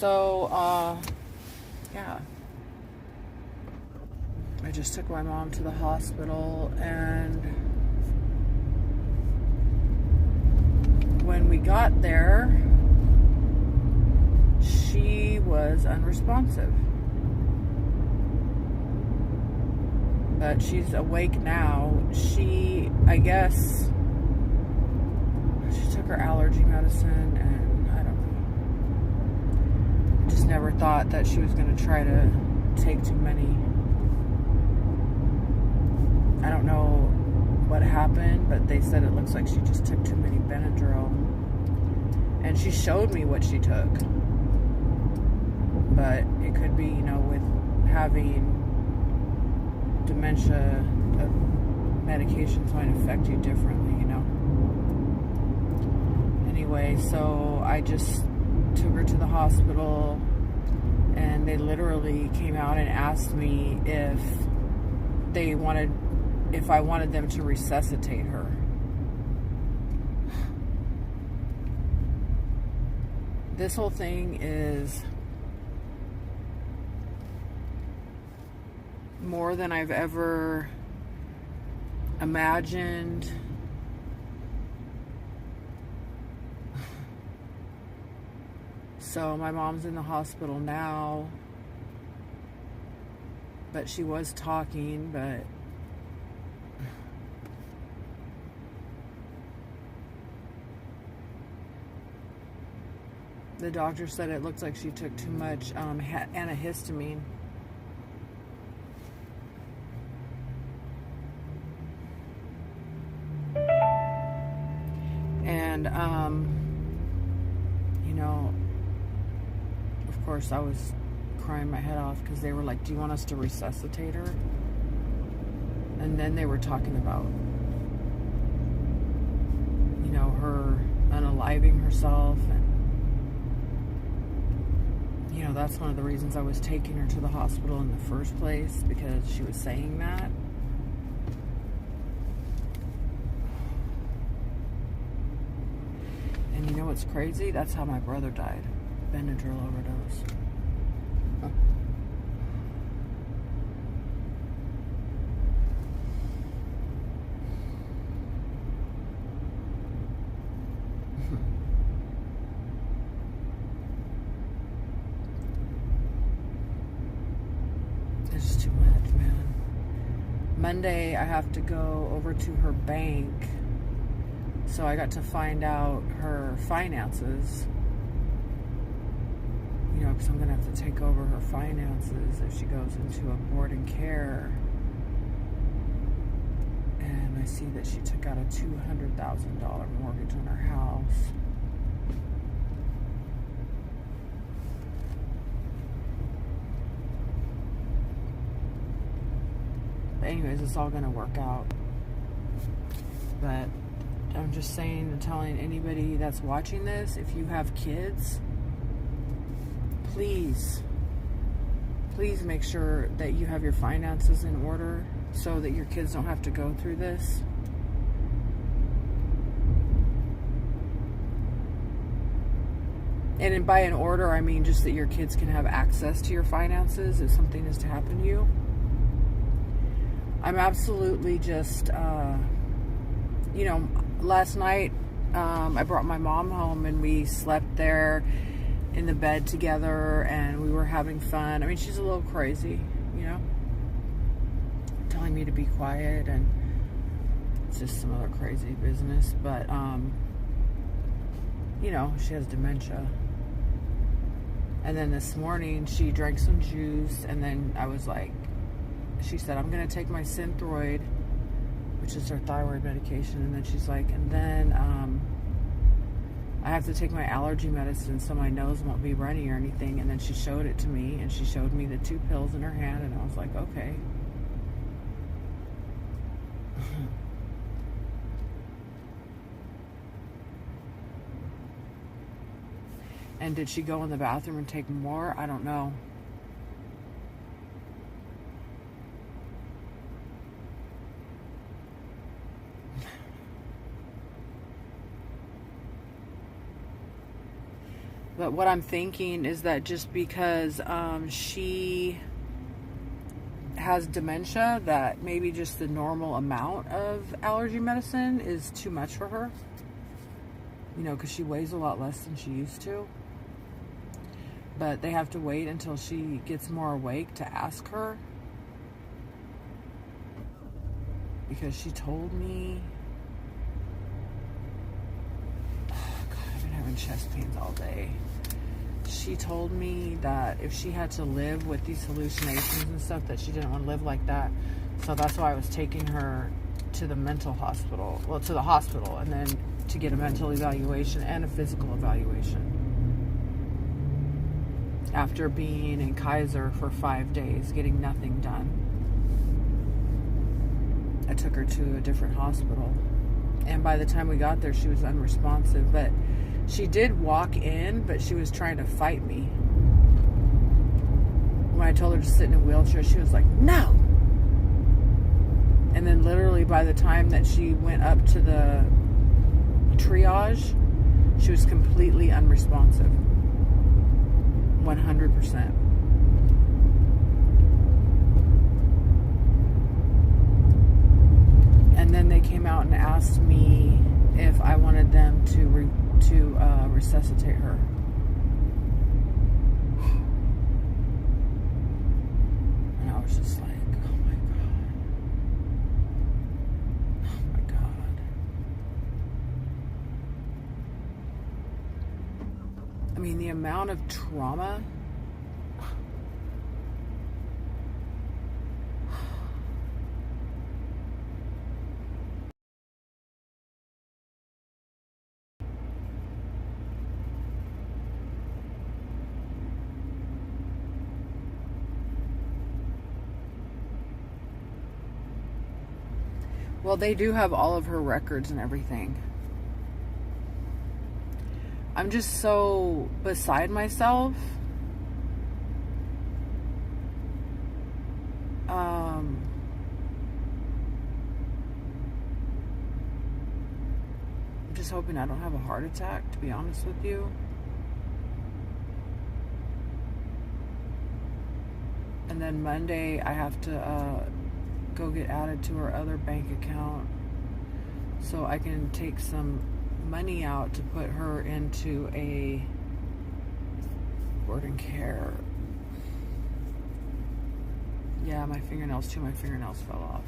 So, yeah. I just took my mom to the hospital, and when we got there, she was unresponsive. But she's awake now. I guess, she took her allergy medicine, and I don't know. Just never thought that she was going to try to take too many. I don't know what happened, but they said it looks like she just took too many Benadryl. And she showed me what she took. But it could be, with having dementia, medications might affect you differently, Anyway, so I just took her to the hospital, and they literally came out and asked me if I wanted them to resuscitate her. This whole thing is more than I've ever imagined. So my mom's in the hospital now, but she was talking, but the doctor said it looked like she took too much antihistamine. And, of course I was crying my head off because they were like, do you want us to resuscitate her? And then they were talking about, her unaliving herself. And, that's one of the reasons I was taking her to the hospital in the first place, because she was saying that. And you know what's crazy? That's how my brother died. Benadryl overdose. It's too much, man. Monday, I have to go over to her bank. So I got to find out her finances. Because I'm going to have to take over her finances if she goes into a board and care. And I see that she took out a $200,000 mortgage on her house. But anyways, it's all going to work out. But I'm just saying and telling anybody that's watching this, if you have kids, please make sure that you have your finances in order so that your kids don't have to go through this. And by in order, I mean just that your kids can have access to your finances if something is to happen to you. I'm absolutely just, last night I brought my mom home and we slept there in the bed together, and we were having fun. I mean, she's a little crazy, telling me to be quiet, and it's just some other crazy business. But, she has dementia. And then this morning, she drank some juice, and then I was like, she said, I'm going to take my Synthroid, which is her thyroid medication, and then she's like, and then, I have to take my allergy medicine so my nose won't be runny or anything. And then she showed it to me, and she showed me the 2 pills in her hand, and I was like, okay. And did she go in the bathroom and take more? I don't know. But what I'm thinking is that just because she has dementia, that maybe just the normal amount of allergy medicine is too much for her. You know, because she weighs a lot less than she used to. But they have to wait until she gets more awake to ask her. Because she told me... Oh, God, I've been having chest pains all day. She told me that if she had to live with these hallucinations and stuff, that she didn't want to live like that. So that's why I was taking her to the mental hospital. Well, to the hospital, and then to get a mental evaluation and a physical evaluation. After being in Kaiser for 5 days, getting nothing done. I took her to a different hospital. And by the time we got there, she was unresponsive. But she did walk in, but she was trying to fight me. When I told her to sit in a wheelchair, she was like, no! And then literally by the time that she went up to the triage, she was completely unresponsive. 100%. And then they came out and asked me if I wanted them to resuscitate her. And I was just like, oh my God. Oh my God. I mean, the amount of trauma. Well, they do have all of her records and everything. I'm just so beside myself. I'm just hoping I don't have a heart attack, to be honest with you. And then Monday, I have to go get added to her other bank account so I can take some money out to put her into a board and care. Yeah, my fingernails, 2 of my fingernails fell off.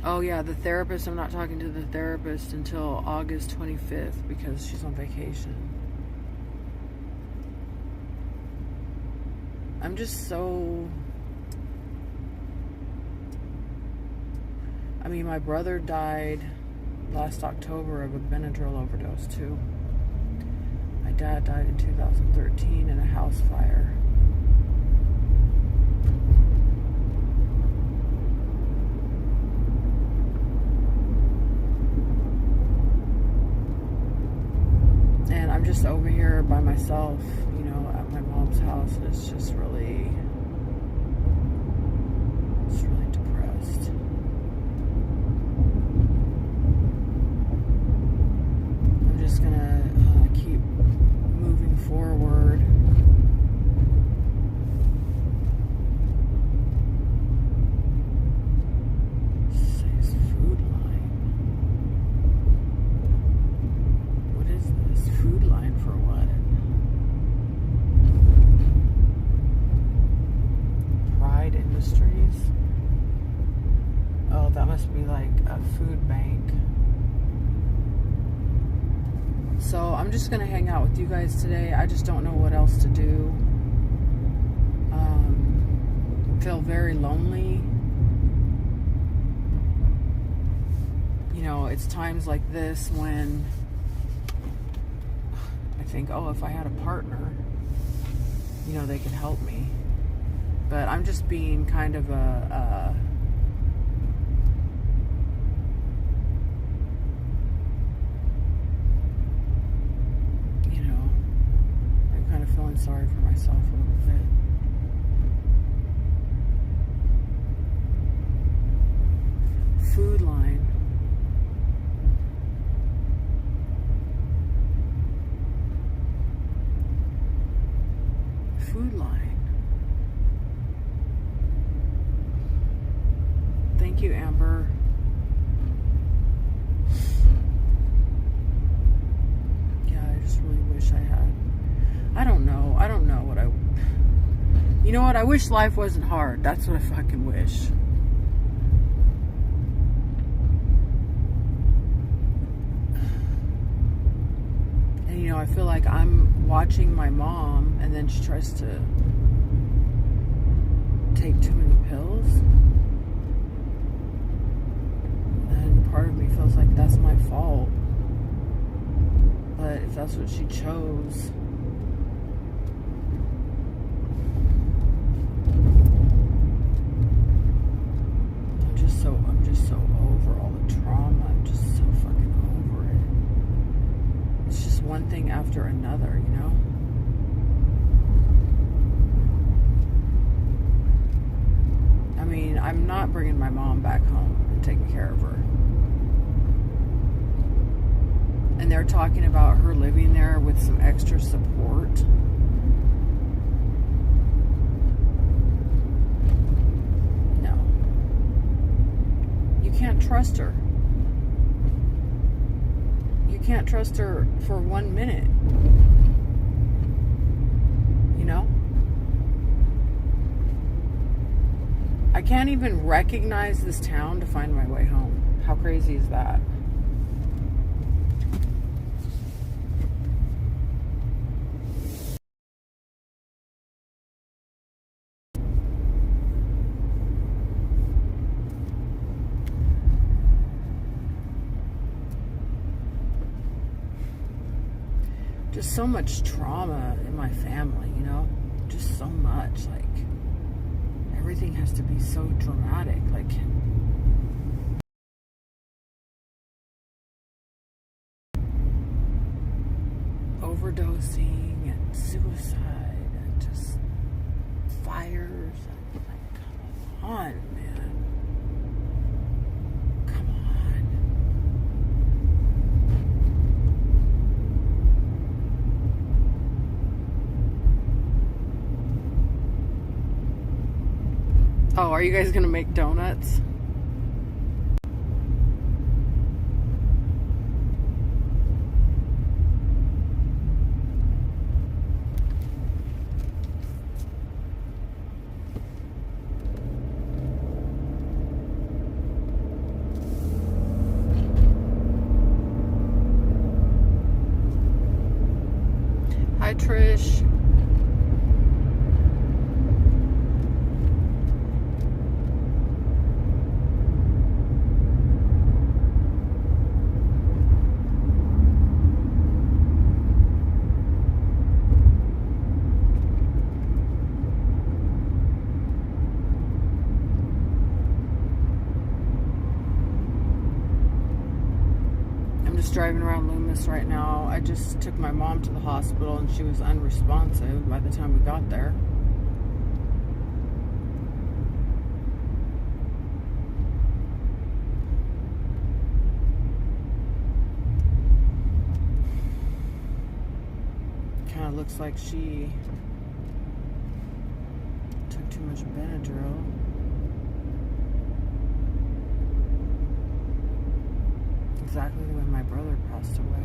Oh yeah, the therapist, I'm not talking to the therapist until August 25th because she's on vacation. I'm just so... I mean, my brother died last October of a Benadryl overdose too. My dad died in 2013 in a house fire. And I'm just over here by myself, you know, at my mom's house, and it's just really depressed. I'm just gonna keep moving forward. Says food line. What is this? Food line for what? Pride Industries? Oh, that must be like a food bank. So I'm just gonna hang out with you guys today. I just don't know what else to do. Feel very lonely. You know, it's times like this when I think, oh, if I had a partner, you know, they could help me. But I'm just being kind of you know, I'm kind of feeling sorry for myself a little bit. Food know what? I wish life wasn't hard. That's what I fucking wish. And you know, I feel like I'm watching my mom, and then she tries to take too many pills. And part of me feels like that's my fault. But if that's what she chose, I'm just so over all the trauma. I'm just so fucking over it. It's just one thing after another, you know? I mean, I'm not bringing my mom back home and taking care of her. And they're talking about her living there with some extra support. No. You can't trust her. You can't trust her for 1 minute. You know? I can't even recognize this town to find my way home. How crazy is that? Just so much trauma in my family, you know? Just so much. Like, everything has to be so dramatic. Like, overdosing and suicide and just fires. And like, come on, man. Come on. Oh, are you guys gonna make donuts? Hi, Trish. Driving around Loomis right now. I just took my mom to the hospital and she was unresponsive by the time we got there. Kind of looks like she took too much Benadryl. Exactly the way my brother passed away.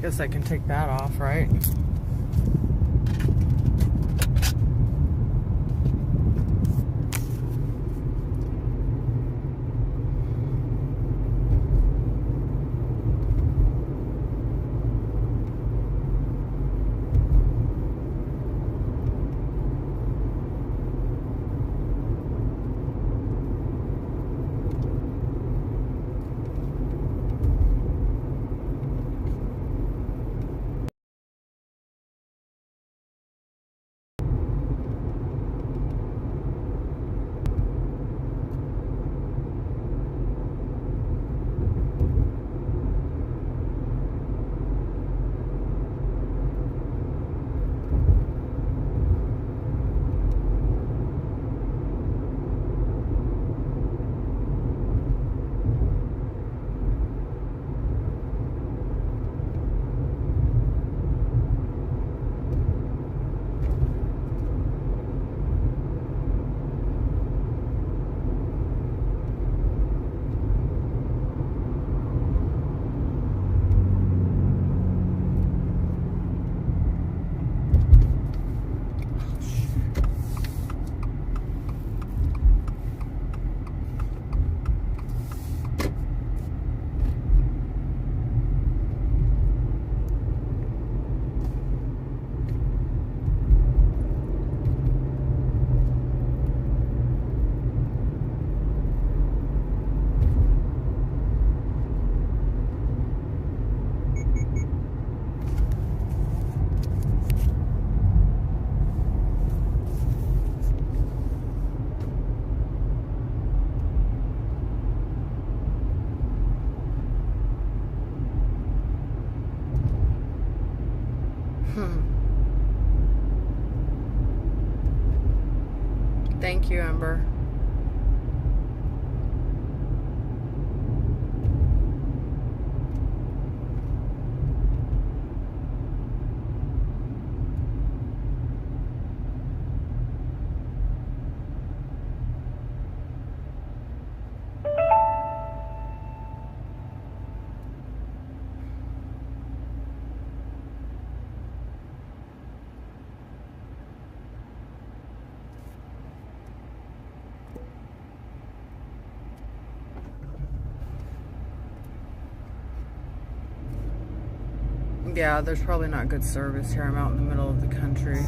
Guess I can take that off, right? Thank you, Amber. Yeah, there's probably not good service here. I'm out in the middle of the country.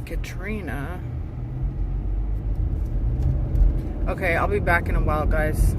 Katrina. Okay, I'll be back in a while, guys.